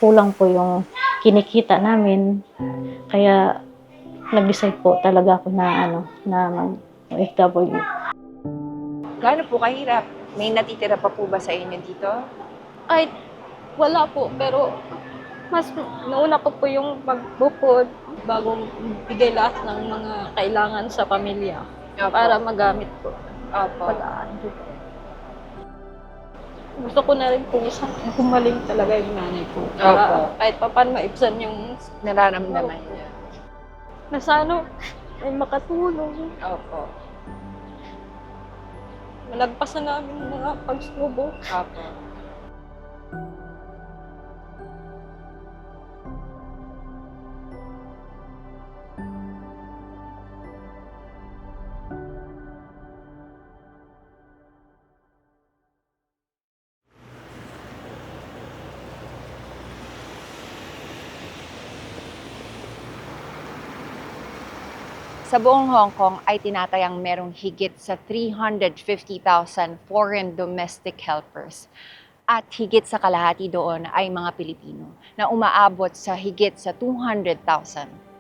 kulang po yung kinikita namin. Kaya nag-decide po talaga ako na na mag-OFW. Gaano po kahirap? May natitira pa po ba sa inyo dito? Ay, wala po, pero mas nauna ko po yung pagbukod bago bigay lahat ng mga kailangan sa pamilya para magamit po. Opo. Pag-aano. Gusto ko na rin po isang humaling talaga yung nanay ko. Para kahit pa paano maibsan yung Nararamdaman niya. na sana ay makatulong. Opo. Malagpasan namin yung mga pagsubok. Opo. Sa buong Hong Kong ay tinatayang merong higit sa 350,000 foreign domestic helpers. At higit sa kalahati doon ay mga Pilipino na umaabot sa higit sa 200,000.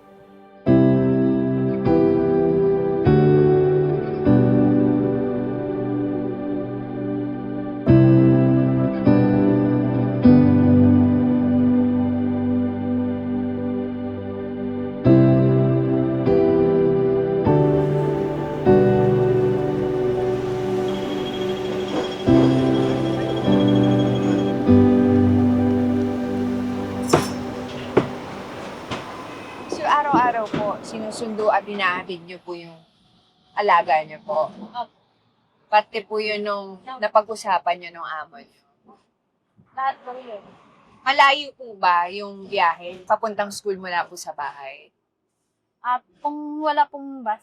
So araw-araw po, sinusundo at binahatid niyo po yung alaga niyo po. Pati po yun nung napag-usapan niyo nung amo niyo. Lahat po yun. Malayo po ba yung biyahe? Papuntang school mula po sa bahay? At kung wala pong bus,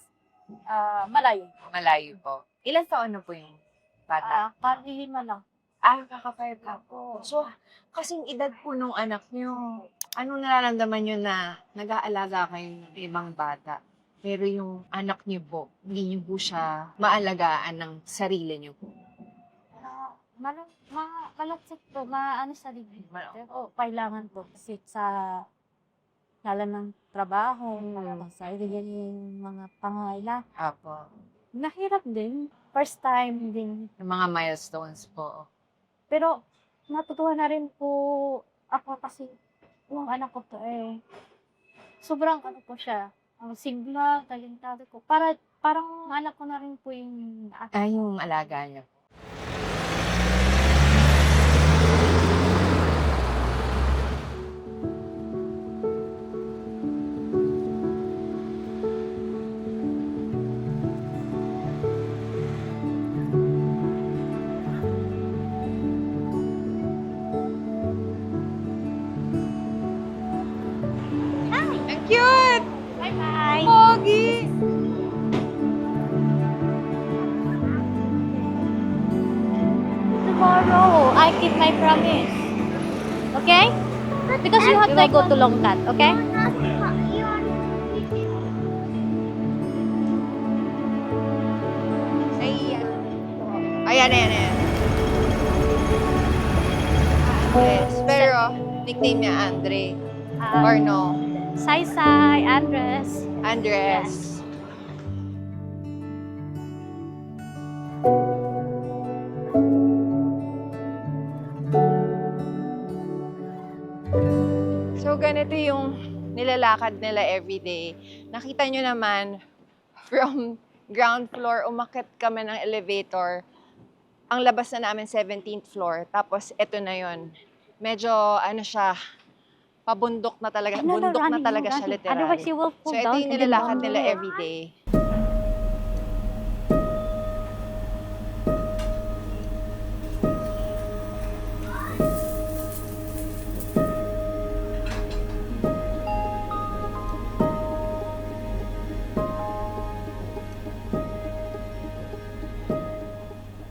malayo. Malayo po. Ilan taon na po yung bata? Kalilima lang. Kaka-5 ka po. So, kasing edad po nung anak niyo, anong nararamdaman niyo na nag-aalaga kayo ng ibang bata? Pero yung anak niyo po, hindi niyo po siya maalagaan ng sarili niyo po. Malapsit po, maano sa libre. Oo, kailangan po kasi sa lalo ng trabaho, sa yung mga pangailangan. Apo. Nahirap din. First time din. Yung mga milestones po. Pero natutuwa na rin po ako kasi yung anak ko to sobrang ano po siya. Sigla, talentado ko. Parang anak ko na rin po yung Yung alaga niyo po. Ang cute! Bye-bye! Pogi! Tomorrow, I keep my promise. Okay? Because you have to go to Longtat, okay? Ayan. Yes, pero nickname niya Andre. Or no? Sai, Andres. Andres. So, ganito yung nilalakad nila everyday. Nakita nyo naman, from ground floor, umakyat kami ng elevator. Ang labas na namin 17th floor. Tapos, eto na yon. Medyo, siya, pabundok na talaga. Bundok na talaga siya, literal. Otherwise, you will fall So, ito down. yung nilalakad nila everyday.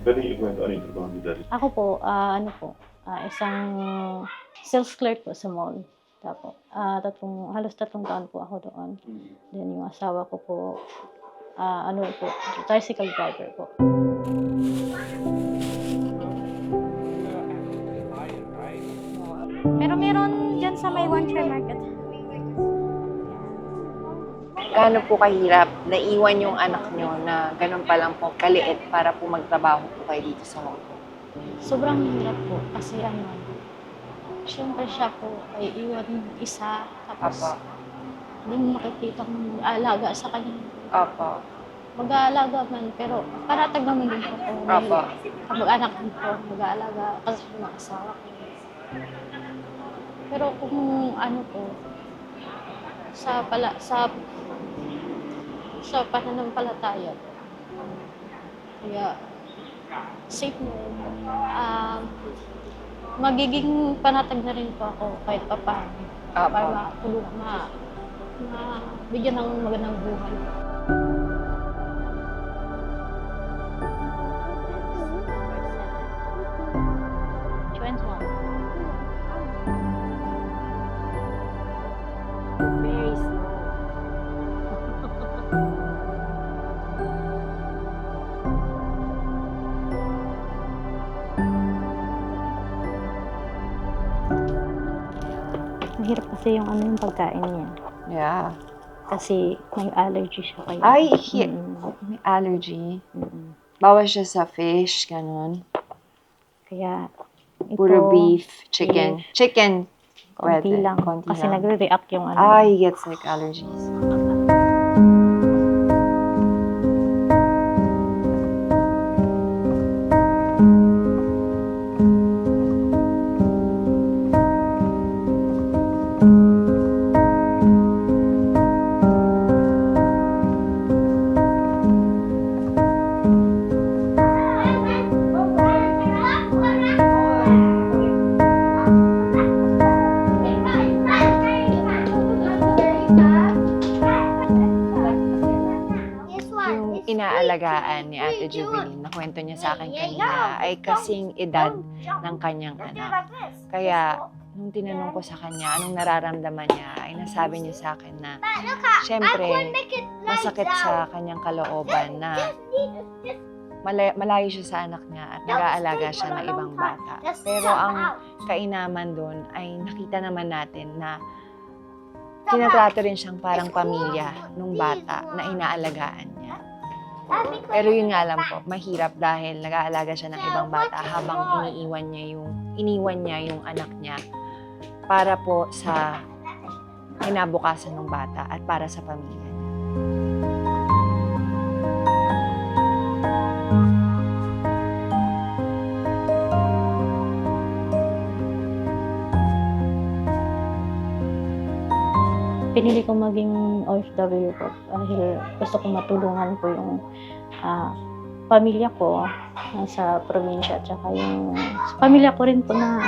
Pwede ikwento ano yung trabaho ni Daddy? Ako po, isang sales clerk po sa mall. Tapos, halos 3 taon po ako doon. Then yung asawa ko po, tricycle driver po. Pero meron Diyan sa may One Chair Market. Gaano po kahirap naiwan yung anak nyo na ganun pa lang po kaliit para po magtrabaho po kayo dito sa Hong Kong? Sobrang hirap po kasi syempre siya po ay iwan isa, tapos Apo. hindi mo makikita kung mag-aalaga sa kanya. Opo. Mag-aalaga man, pero paratag naman din po po. Opo. Kamag-anak din po, mag-aalaga kasi sa mga asawa ko. Pero kung ano po, sa pananampalataya po, kaya safe mo rin po. Magiging panatag na rin po ako kahit pa paano. Apo. Para makatulong, bigyan ng magandang buhay. Very slow. Mahirap kasi yung pagkain niya. Yeah. Kasi may allergy siya kaya. Ay, Mm, may allergy. mm. Bawal siya sa fish, ganun. Kaya ito, Puro beef, chicken. Chicken, konti pwede. lang. Konti Kasi lang. nagre-react yung He gets like allergies. Yung inaalagaan ni Ate Jubilin, na kwento niya sa akin kanina, ay kasing edad ng kanyang anak. Kaya, nung tinanong ko sa kanya, anong nararamdaman niya, ay nasabi niya sa akin na, syempre, masakit sa kanyang kalooban na malayo siya sa anak niya at nag-aalaga siya ng ibang bata. Pero ang kainaman doon ay nakita naman natin na tinatrato rin siyang parang pamilya nung bata na inaalagaan niya. Pero yun nga lang po, mahirap dahil nag-aalaga siya ng ibang bata habang iniwan niya yung anak niya para po sa kinabukasan ng bata at para sa pamilya niya. Pinili ko maging OFW po dahil gusto ko matulungan po yung pamilya ko sa probinsya at saka yung pamilya ko rin po na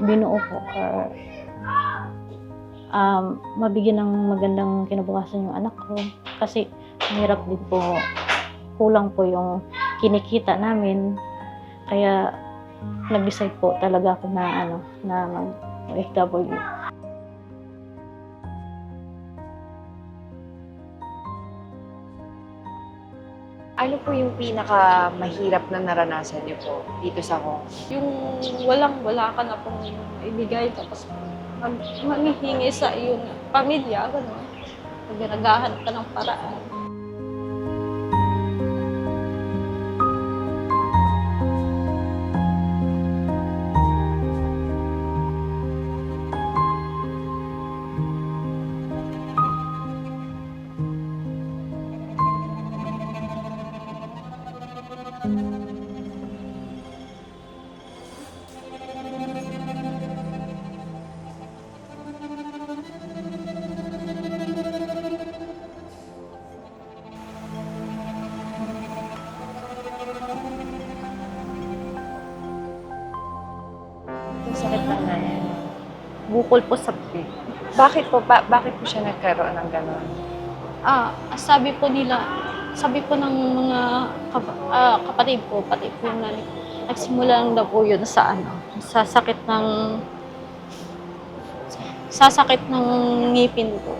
binuo po or mabigyan ng magandang kinabukasan yung anak ko kasi mahirap din po, kulang po yung kinikita namin, kaya nag-decide po talaga ako na mag-OFW. Ano po yung pinaka-mahirap na naranasan niyo po dito sa Hong Kong? Yung wala ka na pong ibigay, tapos manghihingi sa iyong pamilya, gano'n. Naghanap ka ng paraan. Yung sakit ng nanay. Bukol po sa Bakit po siya nagkaroon ng gano'n? sabi po ng mga kapatid ko, pati po yung nanay ko, nagsimula lang daw po yun sa sakit ng ngipin ko.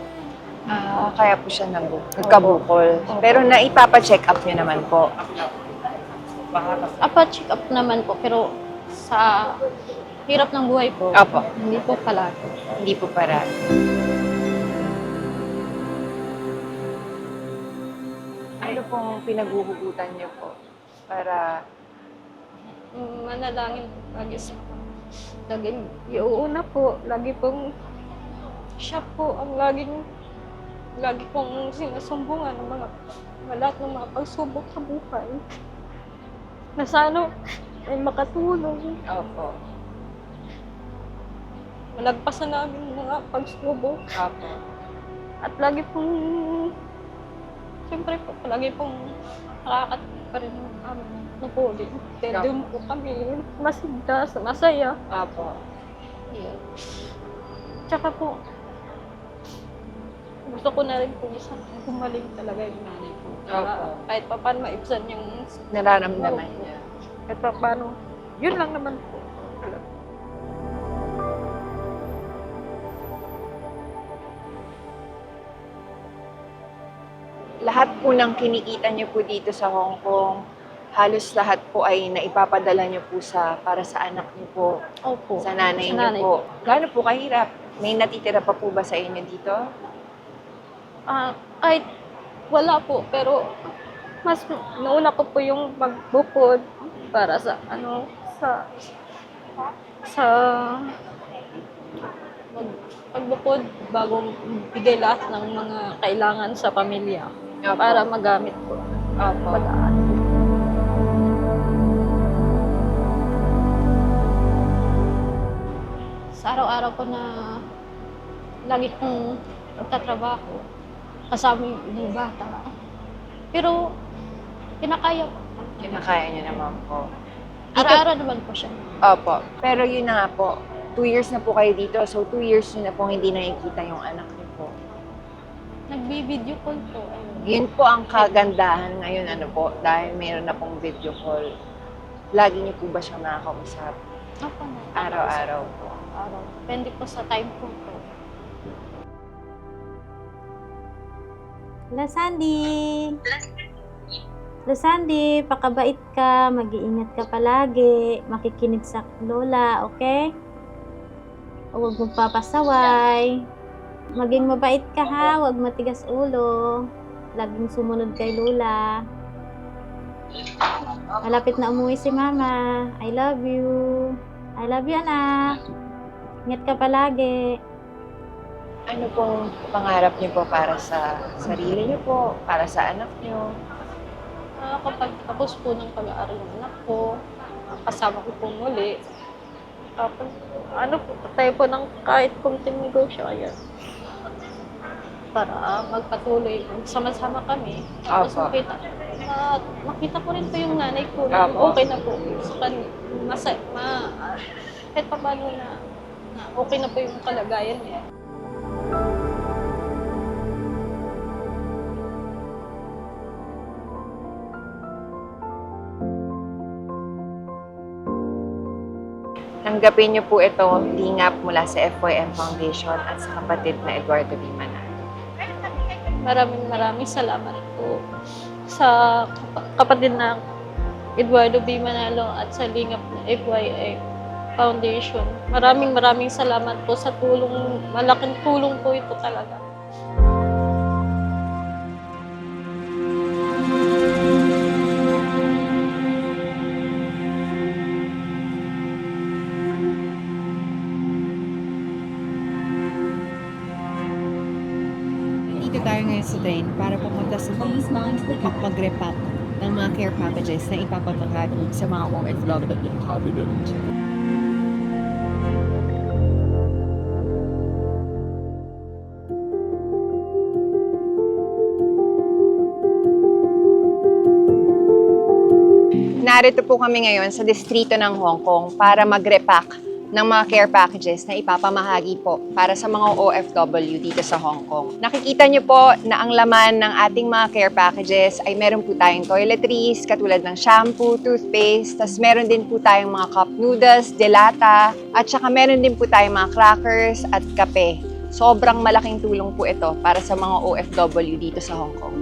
Kaya po siya nagkabukol. Pero naipapa-check up niyo naman po. Check up naman po, pero sa hirap ng buhay po. Opo. Hindi po palagi. Hindi po para. Ano pong pinaghuhugutan niyo po para Manalangin lagi sa laging iuuna po. Lagi pong siya po ang lagi pong sinusumbungan ng lahat ng mga pagsubok sa buhay. Na sana ay makatulong. Opo. Malagpasan namin mga pagsubok. Opo. At lagi pong, siyempre po, lagi pong nakakatawa pa rin ang aming napuli. Kaya Yeah. doon po kami masigla, masaya. Opo. Yeah. Tsaka po, gusto ko na rin po isang gumaling talaga yung nanay ko. Opo. Kahit pa paano maibsan yung, Nararamdaman niya. kahit pa paano, yun lang naman po. Lahat po ng kinikita niyo po dito sa Hong Kong, halos lahat po ay naipapadala niyo po para sa anak niyo po, Opo. sa nanay Sa niyo nanay po. Gaano po kahirap? May natitira pa po ba sa inyo dito? Kahit wala po, pero mas nauna ko po yung magbukod para sa pagbukod bago bigay lahat ng mga kailangan sa pamilya para magamit po. Opo. Magaan. Sa araw-araw ko na lagi kong nagtatrabaho, kasama yung bata. Pero, kinakaya ko. Kinakaya niyo naman po. Araw-araw naman po siya. Opo. Pero yun na nga po, 2 years na po kayo dito, so 2 years nyo na po hindi nakikita yung anak niyo po. Nagbi-video call po. Yun po ang kagandahan ngayon, ano po, dahil mayroon na pong video call. Lagi niyo po ba siyang nakakausap? Opo na. Araw-araw po. Araw. Depende po sa time po po. Hello, Sandy. Hello, Sandy. Pakabait ka. Mag-iingat ka palagi. Makikinig sa lola, okay? Huwag mong papasaway. Maging mabait ka ha. Huwag matigas ulo. Laging sumunod kay lola. Malapit na umuwi si mama. I love you. I love you, anak. Ingat ka palagi. Ano pong pangarap niyo po para sa sarili niyo po, para sa anak niyo? Kapag tapos po ng pag-aaral ng anak ko, kasama ko po muli. Tapos, tayo po ng kahit kunting negosyo, ayan. Para magpatuloy, sama-sama kami. Tapos Opo. makita ko rin po yung nanay ko na Opo. okay na po. So, kahit pa paano na okay na po yung kalagayan niya. Tanggapin niyo po ito lingap mula sa FYM Foundation at sa kapatid na Eduardo B. Manalo. Maraming salamat po sa kapatid na Eduardo B. Manalo at sa lingap na FYM Foundation. Maraming salamat po sa tulong, malaking tulong po ito talaga. Dito tayo ngayon sa train para pumunta sa mag-repack ng mga care packages na ipapamahagi sa mga OFW. Narito po kami ngayon sa distrito ng Hong Kong para mag-repack ng mga care packages na ipapamahagi po para sa mga OFW dito sa Hong Kong. Nakikita niyo po na ang laman ng ating mga care packages ay meron po tayong toiletries, katulad ng shampoo, toothpaste, tas meron din po tayong mga cup noodles, delata, at saka meron din po tayong mga crackers at kape. Sobrang malaking tulong po ito para sa mga OFW dito sa Hong Kong.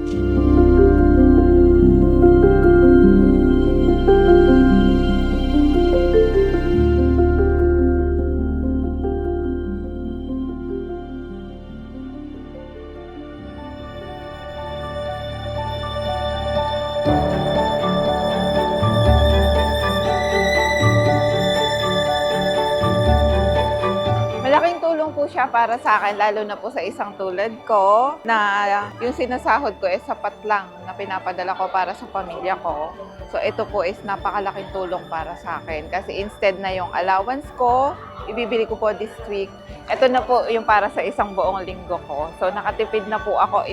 siya para sa akin, lalo na po sa isang tulad ko, na yung sinasahod ko is sapat lang na pinapadala ko para sa pamilya ko. So ito po is napakalaking tulong para sa akin. Kasi instead na yung allowance ko, ibibili ko po this week, ito na po yung para sa isang buong linggo ko. So nakatipid na po ako.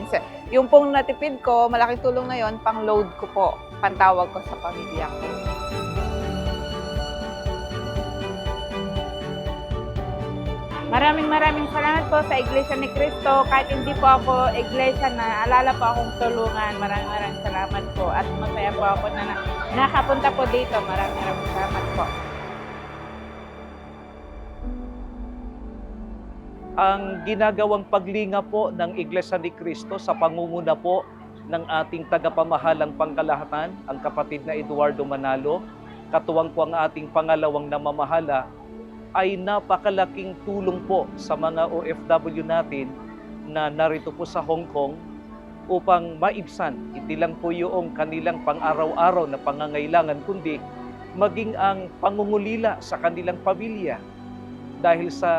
Yung pong natipid ko, malaking tulong na yon, pang load ko po, pantawag ko sa pamilya ko. Maraming salamat po sa Iglesia ni Cristo. Kahit hindi po ako iglesia na alala po akong tulungan. Maraming salamat po. At masaya po ako na nakapunta po dito. Maraming salamat po. Ang ginagawang paglinga po ng Iglesia ni Cristo sa pangunguna po ng ating tagapamahalang pangkalahatan, ang kapatid na Eduardo Manalo, katuwang po ang ating pangalawang namamahala, ay napakalaking tulong po sa mga OFW natin na narito po sa Hong Kong upang maibsan hindi lang po yung kanilang pang-araw-araw na pangangailangan, kundi maging ang pangungulila sa kanilang pamilya. Dahil sa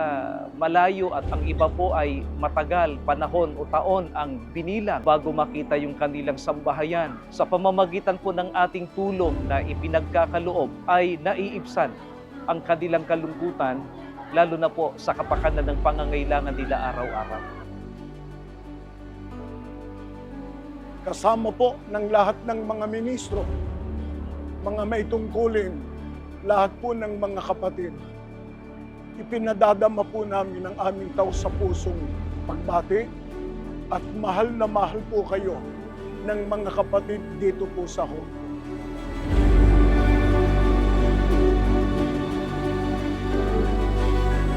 malayo at ang iba po ay matagal, panahon o taon ang binilang bago makita yung kanilang sambahayan. Sa pamamagitan po ng ating tulong na ipinagkakaloob ay naiibsan ang kanilang kalungkutan, lalo na po sa kapakanan ng pangangailangan nila araw-araw. Kasama po ng lahat ng mga ministro, mga may tungkulin, lahat po ng mga kapatid, ipinadadama po namin ang aming taos sa pusong pagbati at mahal na mahal po kayo ng mga kapatid dito po sa Hong Kong.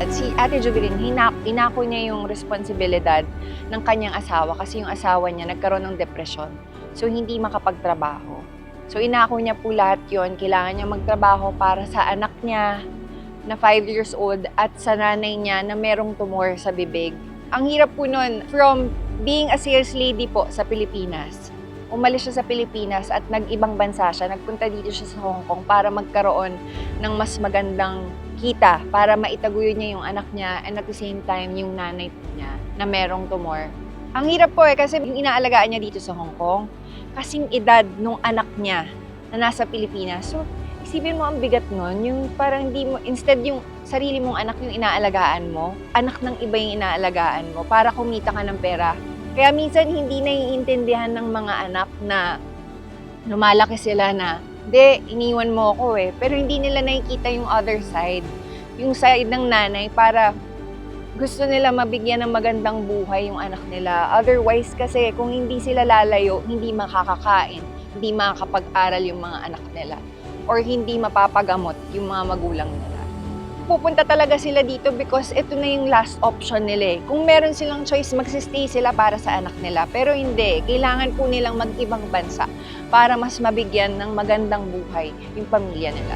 At si Ate Jubilin, inako niya yung responsibilidad ng kanyang asawa kasi yung asawa niya nagkaroon ng depresyon. So, hindi makapagtrabaho. So, inako niya po lahat yun. Kailangan niya magtrabaho para sa anak niya na 5 years old at sa nanay niya na merong tumor sa bibig. Ang hirap po nun, from being a sales lady po sa Pilipinas, umalis siya sa Pilipinas at nag-ibang bansa siya, nagpunta dito siya sa Hong Kong para magkaroon ng mas magandang kita para maitaguyod niya yung anak niya and at the same time yung nanay niya na merong tumor. Ang hirap po kasi yung inaalagaan niya dito sa Hong Kong, kasing edad nung anak niya na nasa Pilipinas. So, isipin mo ang bigat nun, yung parang di mo, instead yung sarili mong anak yung inaalagaan mo, anak ng iba yung inaalagaan mo para kumita ka ng pera. Kaya minsan hindi naiintindihan ng mga anak na lumalaki sila na, hindi, iniwan mo ako eh. Pero hindi nila nakikita yung other side. Yung side ng nanay para gusto nila mabigyan ng magandang buhay yung anak nila. Otherwise kasi kung hindi sila lalayo, hindi makakakain, hindi makakapag-aral yung mga anak nila. Or hindi mapapagamot yung mga magulang nila. Pupunta talaga sila dito because ito na yung last option nila eh. Kung meron silang choice, magsistay sila para sa anak nila. Pero hindi, kailangan po nilang mag-ibang bansa para mas mabigyan ng magandang buhay yung pamilya nila.